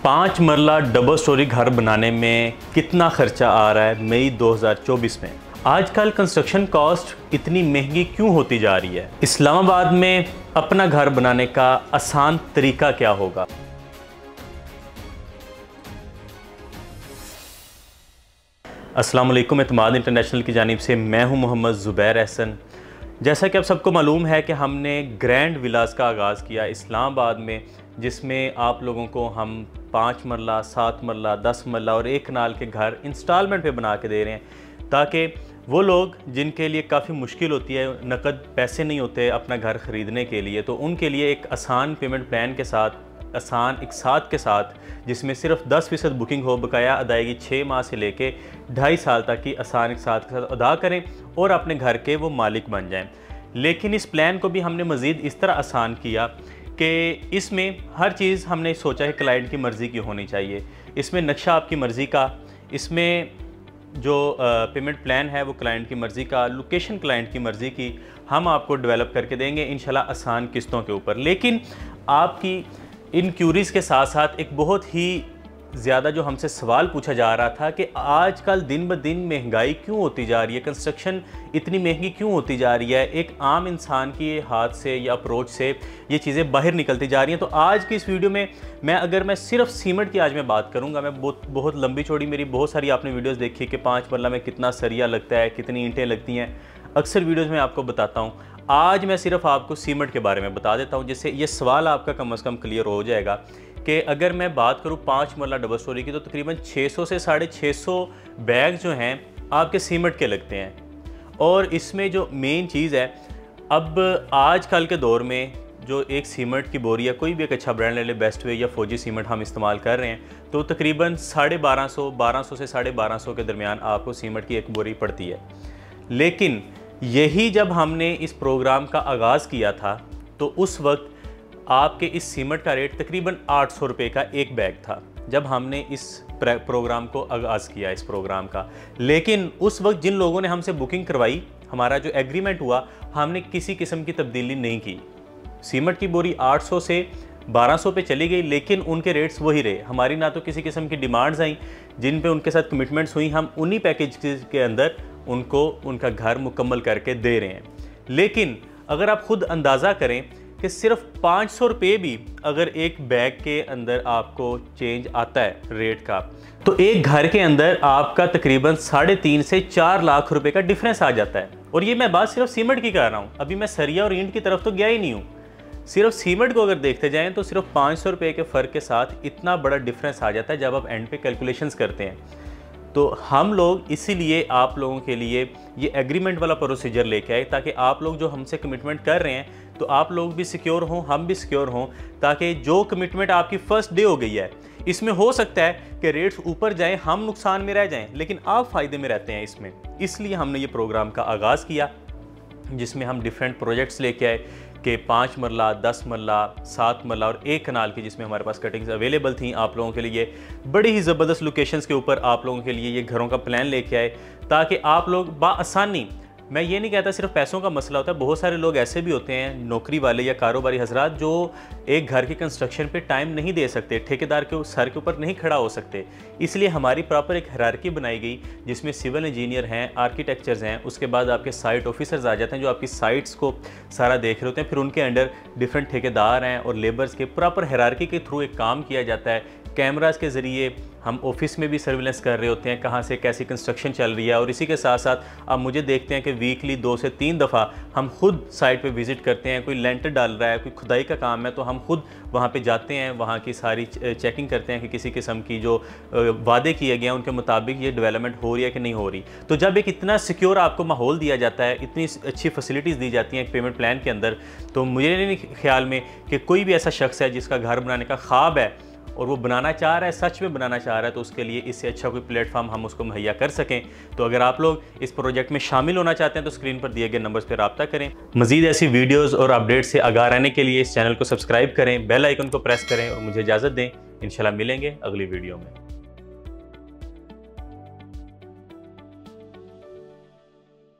5 मरला double storey घर बनाने में कितना खर्चा आ रहा है मई 2024 में। आजकल कंस्ट्रक्शन कॉस्ट इतनी महंगी क्यों होती जा रही है? इस्लामाबाद में अपना घर बनाने का आसान तरीका क्या होगा? अस्सलाम वालेकुम। एतमाद इंटरनेशनल की जानिब से मैं हूं मोहम्मद ज़ुबैर एहसन। जैसा कि आप सबको मालूम है कि हमने ग्रैंड विलास का आगाज़ किया इस्लामाबाद में, जिसमें आप लोगों को हम 5 मरला, 7 मरला, 10 मरला और 1 कनाल के घर इंस्टॉलमेंट पे बना के दे रहे हैं, ताकि वो लोग जिनके लिए काफ़ी मुश्किल होती है, नकद पैसे नहीं होते अपना घर ख़रीदने के लिए, तो उनके लिए एक आसान पेमेंट प्लान के साथ, आसान इकसात के साथ, जिसमें सिर्फ 10% बुकिंग हो, बकाया अदायगी 6 माह से लेके 2.5 साल तक की आसान इकसात के साथ अदा करें और अपने घर के वो मालिक बन जाएं। लेकिन इस प्लान को भी हमने मज़ीद इस तरह आसान किया कि इसमें हर चीज़ हमने सोचा है क्लाइंट की मर्ज़ी की होनी चाहिए। इसमें नक्शा आपकी मर्ज़ी का, इसमें जो पेमेंट प्लान है वो क्लाइंट की मर्ज़ी का, लोकेशन क्लाइंट की मर्ज़ी की हम आपको डेवलप करके देंगे इंशाल्लाह आसान किस्तों के ऊपर। लेकिन आपकी इन क्यूरीज़ के साथ साथ एक बहुत ही ज़्यादा जो हमसे सवाल पूछा जा रहा था कि आजकल दिन ब दिन महंगाई क्यों होती जा रही है, कंस्ट्रक्शन इतनी महंगी क्यों होती जा रही है, एक आम इंसान की हाथ से या अप्रोच से ये चीज़ें बाहर निकलती जा रही हैं। तो आज की इस वीडियो में अगर मैं सिर्फ सीमेंट की आज मैं बात करूंगा, मैं बहुत लंबी चौड़ी मेरी बहुत सारी आपने वीडियोज़ देखी कि 5 मरला में कितना सरिया लगता है, कितनी ईंटें लगती हैं, अक्सर वीडियोज़ में आपको बताता हूँ। आज मैं सिर्फ आपको सीमेंट के बारे में बता देता हूँ, जिससे ये सवाल आपका कम से कम क्लियर हो जाएगा कि अगर मैं बात करूँ 5 मरला डबल स्टोरी की, तो तकरीबन 600 से 650 बैग जो हैं आपके सीमेंट के लगते हैं। और इसमें जो मेन चीज़ है, अब आजकल के दौर में जो एक सीमेंट की बोरी या कोई भी एक अच्छा ब्रांड ले ले, बेस्ट वे या फौजी सीमेंट हम इस्तेमाल कर रहे हैं, तो तकरीबन 1250 से 1250 के दरमियान आपको सीमेंट की एक बोरी पड़ती है। लेकिन यही जब हमने इस प्रोग्राम का आगाज़ किया था, तो उस वक्त आपके इस सीमेंट का रेट तकरीबन 800 रुपये का एक बैग था, जब हमने इस प्रोग्राम को आगाज़ किया इस प्रोग्राम का। लेकिन उस वक्त जिन लोगों ने हमसे बुकिंग करवाई, हमारा जो एग्रीमेंट हुआ, हमने किसी किस्म की तब्दीली नहीं की। सीमेंट की बोरी 800 से 1200 पे चली गई, लेकिन उनके रेट्स वही रहे। हमारी ना तो किसी किस्म की डिमांड्स आई, जिन पे उनके साथ कमिटमेंट्स हुई, हम उन्हीं पैकेज के अंदर उनको उनका घर मुकम्मल करके दे रहे हैं। लेकिन अगर आप खुद अंदाज़ा करें कि सिर्फ 500 रुपये भी अगर एक बैग के अंदर आपको चेंज आता है रेट का, तो एक घर के अंदर आपका तकरीबन 3.5 से 4 लाख रुपए का डिफरेंस आ जाता है। और ये मैं बात सिर्फ सीमेंट की कर रहा हूँ, अभी मैं सरिया और ईंट की तरफ तो गया ही नहीं हूँ। सिर्फ सीमेंट को अगर देखते जाएं तो सिर्फ 500 रुपये के फ़र्क के साथ इतना बड़ा डिफरेंस आ जाता है जब आप एंड पे कैलकुलेशंस करते हैं। तो हम लोग इसीलिए आप लोगों के लिए ये एग्रीमेंट वाला प्रोसीजर लेके आए, ताकि आप लोग जो हमसे कमिटमेंट कर रहे हैं तो आप लोग भी सिक्योर हों, हम भी सिक्योर हों, ताकि जो कमिटमेंट आपकी फ़र्स्ट डे हो गई है, इसमें हो सकता है कि रेट्स ऊपर जाएं, हम नुकसान में रह जाएं, लेकिन आप फ़ायदे में रहते हैं इसमें। इसलिए हमने ये प्रोग्राम का आगाज़ किया, जिसमें हम डिफरेंट प्रोजेक्ट्स लेके आए कि 5 मरला, 10 मरला, 7 मरला और 1 कनाल की, जिसमें हमारे पास कटिंग्स अवेलेबल थी आप लोगों के लिए। बड़ी ही ज़बरदस्त लोकेशंस के ऊपर आप लोगों के लिए ये घरों का प्लान लेके आए, ताकि आप लोग बाआसानी, मैं ये नहीं कहता सिर्फ पैसों का मसला होता है, बहुत सारे लोग ऐसे भी होते हैं, नौकरी वाले या कारोबारी हजरात, जो एक घर की कंस्ट्रक्शन पे टाइम नहीं दे सकते, ठेकेदार के सर के ऊपर नहीं खड़ा हो सकते। इसलिए हमारी प्रॉपर एक हायरार्की बनाई गई, जिसमें सिविल इंजीनियर हैं, आर्किटेक्चर्स हैं, उसके बाद आपके साइट ऑफिसर्स आ जाते हैं जो आपकी साइट्स को सारा देख रहे होते हैं, फिर उनके अंडर डिफरेंट ठेकेदार हैं और लेबर्स के प्रॉपर हायरार्की के थ्रू एक काम किया जाता है। कैमरास के ज़रिए हम ऑफिस में भी सर्विलेंस कर रहे होते हैं, कहाँ से कैसी कंस्ट्रक्शन चल रही है। और इसी के साथ साथ आप मुझे देखते हैं कि वीकली 2 से 3 दफ़ा हम खुद साइट पे विज़िट करते हैं। कोई लेंटर डाल रहा है, कोई खुदाई का काम है, तो हम खुद वहाँ पे जाते हैं, वहाँ की सारी चेकिंग करते हैं कि किसी किस्म की जो वादे किए गए हैं उनके मुताबिक ये डेवलपमेंट हो रही है कि नहीं हो रही। तो जब एक इतना सिक्योर आपको माहौल दिया जाता है, इतनी अच्छी फैसिलिटीज़ दी जाती हैं एक पेमेंट प्लान के अंदर, तो मुझे नहीं ख्याल में कि कोई भी ऐसा शख्स है जिसका घर बनाने का ख्वाब है और वो बनाना चाह रहा है, सच में बनाना चाह रहा है, तो उसके लिए इससे अच्छा कोई प्लेटफॉर्म हम उसको मुहैया कर सकें। तो अगर आप लोग इस प्रोजेक्ट में शामिल होना चाहते हैं तो स्क्रीन पर दिए गए नंबर्स पर रब्ता करें। मज़ीद ऐसी वीडियोज़ और अपडेट से आगाह रहने के लिए इस चैनल को सब्सक्राइब करें, बेल आइकन को प्रेस करें और मुझे इजाज़त दें। इंशाल्लाह मिलेंगे अगली वीडियो में।